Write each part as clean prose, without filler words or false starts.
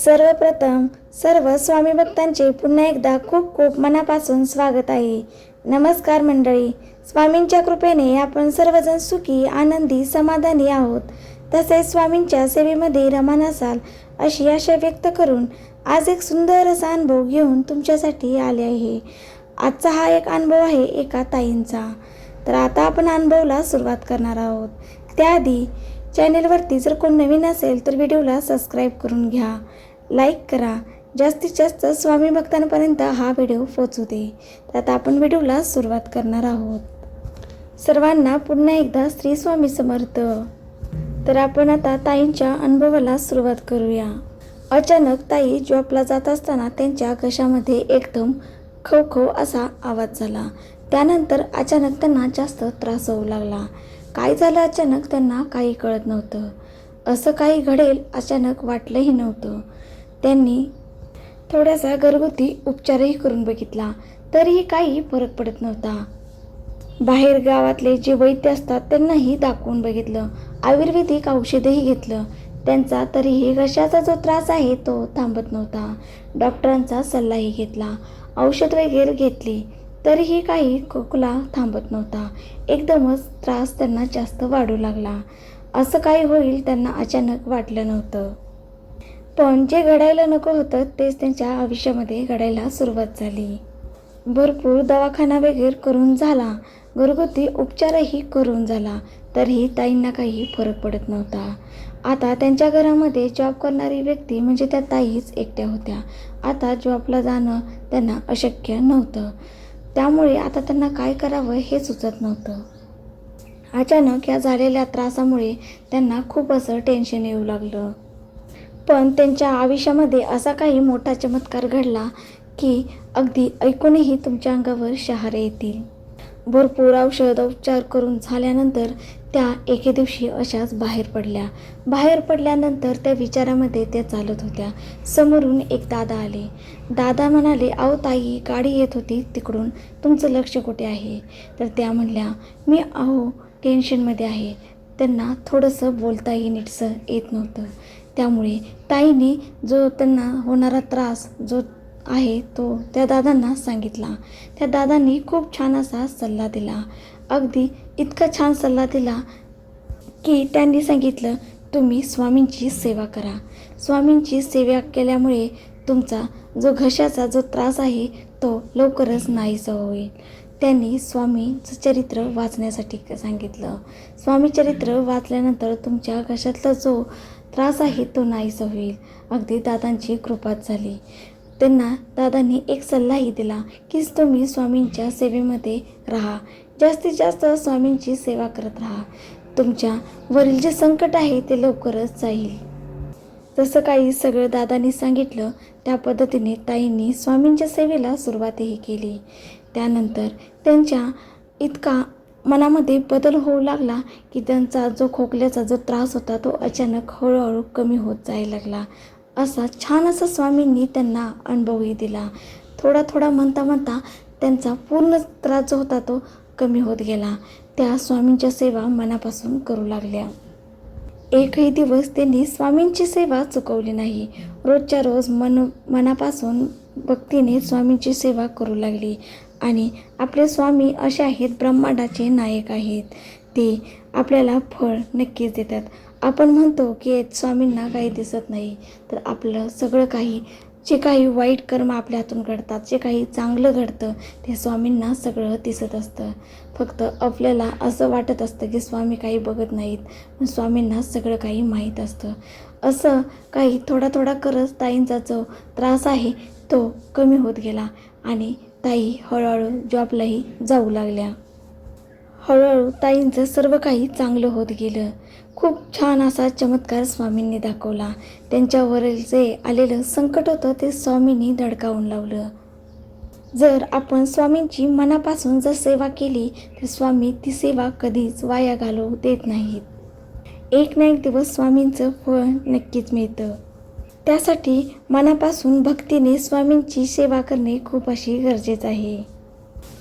सर्वप्रथम सर्व स्वामी भक्तांचे पुन्हा एकदा खूप खूप मनापासून स्वागत आहे. नमस्कार मंडळी. स्वामींच्या कृपेने आपण सर्वजण सुखी, आनंदी, समाधानी आहोत. तसेच स्वामींच्या सेवेमध्ये रमण असाल अशी आशा व्यक्त करून आज एक सुंदर असा अनुभव घेऊन तुमच्यासाठी आले आहे. आजचा हा एक अनुभव आहे एका ताईंचा. तर आता आपण अनुभवाला सुरुवात करणार आहोत. त्याआधी चॅनेलवरती जर कोण नवीन असेल तर व्हिडिओला सबस्क्राईब करून घ्या, लाईक करा. जास्तीत जास्त स्वामी भक्तांपर्यंत हा व्हिडिओ पोहोचू दे. तर आता आपण व्हिडिओला सुरुवात करणार आहोत. सर्वांना पुन्हा एकदा श्री स्वामी समर्थ. तर आपण आता ताईंच्या अनुभवाला सुरुवात करूया. अचानक ताई जॉबला जात असताना त्यांच्या घशामध्ये एकदम खवखव असा आवाज झाला. त्यानंतर अचानक त्यांना जास्त त्रास होऊ लागला. काय झालं अचानक त्यांना काही कळत नव्हतं. असं काही घडेल अचानक वाटलंही नव्हतं. त्यांनी थोडासा घरगुती उपचारही करून बघितला तरीही काही फरक पडत नव्हता. बाहेर गावातले जे वैद्य असतात त्यांनाही दाखवून बघितलं, आयुर्वेदिक औषधही घेतलं. त्यांचा तरीही घशाचा जो त्रास आहे तो थांबत नव्हता. डॉक्टरांचा सल्लाही घेतला, औषध वगैरे घेतली तरीही काही खोकला थांबत नव्हता. एकदमच त्रास त्यांना जास्त वाढू लागला. असं काही होईल त्यांना अचानक वाटलं नव्हतं. पण जे घडायला नको होतं तेच त्यांच्या आयुष्यामध्ये घडायला सुरुवात झाली. भरपूर दवाखाना वगैरे करून झाला, घरगुती उपचारही करून झाला तरीही ताईंना काही फरक पडत नव्हता. आता त्यांच्या घरामध्ये जॉब करणारी व्यक्ती म्हणजे त्या ताईच एकट्या होत्या. आता जॉबला जाणं त्यांना अशक्य नव्हतं. त्यामुळे आता त्यांना काय करावं हे सुचत नव्हतं. अचानक या झालेल्या त्रासामुळे त्यांना खूप असं टेन्शन येऊ लागलं. पण त्यांच्या आयुष्यामध्ये असा काही मोठा चमत्कार घडला की अगदी ऐकूनही तुमच्या अंगावर शहारे येतील. भरपूर औषध उपचार करून झाल्यानंतर त्या एके दिवशी अशाच बाहेर पडल्यानंतर त्या विचारामध्ये त्या चालत होत्या. समोरून एक दादा आले. दादा म्हणाले, अहो ताई, गाडी येत होती तिकडून, तुमचं लक्ष कुठे आहे? तर त्या म्हणल्या, मी टेन्शनमध्ये आहे. त्यांना थोडंसं बोलताही नीटसं येत नव्हतं. त्यामुळे ताईने जो त्यांना होणारा त्रास जो आहे तो त्या दादांना सांगितला. त्या दादांनी खूप छान असा सल्ला दिला. अगदी इतका छान सल्ला दिला की त्यांनी सांगितलं, तुम्ही स्वामींची सेवा करा. स्वामींची सेवा केल्यामुळे तुमचा जो घशाचा जो त्रास आहे तो लवकरच नाहीसा होईल. त्यांनी स्वामींचं चरित्र वाचण्यासाठी सांगितलं. स्वामी चरित्र वाचल्यानंतर तुमच्या घशातला जो त्रास आहे तो नाहीसा होईल. अगदी दादांची कृपाच झाली. त्यांना दादांनी एक सल्लाही दिला की तुम्ही स्वामींच्या सेवेमध्ये राहा, जास्तीत जास्त स्वामींची सेवा करत राहा. तुमच्या वरील जे संकट आहे ते लवकरच जाईल. जसं काही सगळं दादांनी सांगितलं त्या पद्धतीने ताईंनी स्वामींच्या सेवेला सुरुवातही केली. त्यानंतर त्यांच्या इतका मनामध्ये बदल होऊ लागला की त्यांचा जो खोकल्याचा जो त्रास होता तो अचानक हळूहळू कमी होत जायला लागला. असा छान असा स्वामींनी त्यांना अनुभवही दिला. थोडा म्हणता त्यांचा पूर्ण त्रास जो होता तो कमी होत गेला. त्या स्वामींच्या सेवा मनापासून करू लागल्या. एकही दिवस त्यांनी स्वामींची सेवा चुकवली नाही. रोजच्या रोज मनापासून भक्तीने स्वामींची सेवा करू लागली. आणि आपले स्वामी असे आहेत, ब्रह्मांडाचे नायक आहेत. ते आपल्याला फळ नक्कीच देतात. आपण म्हणतो की स्वामींना काही दिसत नाही, तर आपलं सगळं काही जे काही वाईट कर्म आपल्या हातून घडतात, जे काही चांगलं घडतं ते स्वामींना सगळं दिसत असतं. फक्त आपल्याला असं वाटत असतं की स्वामी काही बघत नाहीत, पण स्वामींना सगळं काही माहीत असतं. असं काही थोडा करत ताईंचा जो त्रास आहे तो कमी होत गेला आणि ताई हळूहळू जॉबलाही जाऊ लागल्या. हळूहळू ताईंचं सर्व काही चांगलं होत गेलं. खूप छान असा चमत्कार स्वामींनी दाखवला. त्यांच्यावरील जे आलेलं संकट होतं ते स्वामींनी धडकावून लावलं. जर आपण स्वामींची मनापासून जर सेवा केली तर स्वामी ती सेवा कधीच वाया घालवू देत नाहीत. एक ना एक दिवस स्वामींचं फळ नक्कीच मिळतं. त्यासाठी मनापासून भक्तीने स्वामींची सेवा करणे खूप अशी गरजेचं आहे.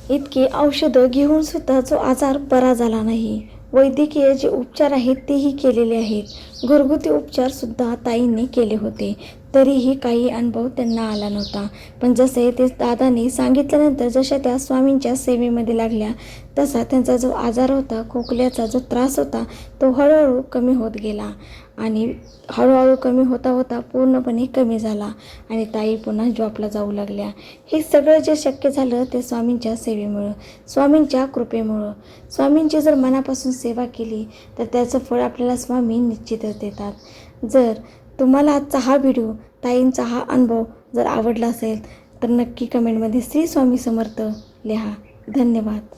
इतके औषधं घेऊन सुद्धा जो आजार बरा झाला नाही. वैद्यकीय जे उपचार आहेत तेही केलेले आहेत. घरगुती उपचार सुद्धा ताईंनी केले होते तरीही काही अनुभव त्यांना आला नव्हता. पण जसे ते दादांनी सांगितल्यानंतर जशा त्या स्वामींच्या सेवेमध्ये लागल्या, तसा त्यांचा जो आजार होता, खोकल्याचा जो त्रास होता, तो हळूहळू कमी होत गेला आणि हळूहळू कमी होता होता पूर्णपणे कमी झाला आणि ताई पुन्हा जॉबला जाऊ लागल्या. हे सगळं जे शक्य झालं ते स्वामींच्या सेवेमुळं, स्वामींच्या कृपेमुळं. स्वामींची जर मनापासून सेवा केली तर त्याचं फळ आपल्याला स्वामी निश्चितच देतात. जर तुम्हाला आजचा हा व्हिडिओ, ताईंचा हा अनुभव जर आवडला असेल तर नक्की कमेंटमध्ये श्री स्वामी समर्थ लिहा. धन्यवाद.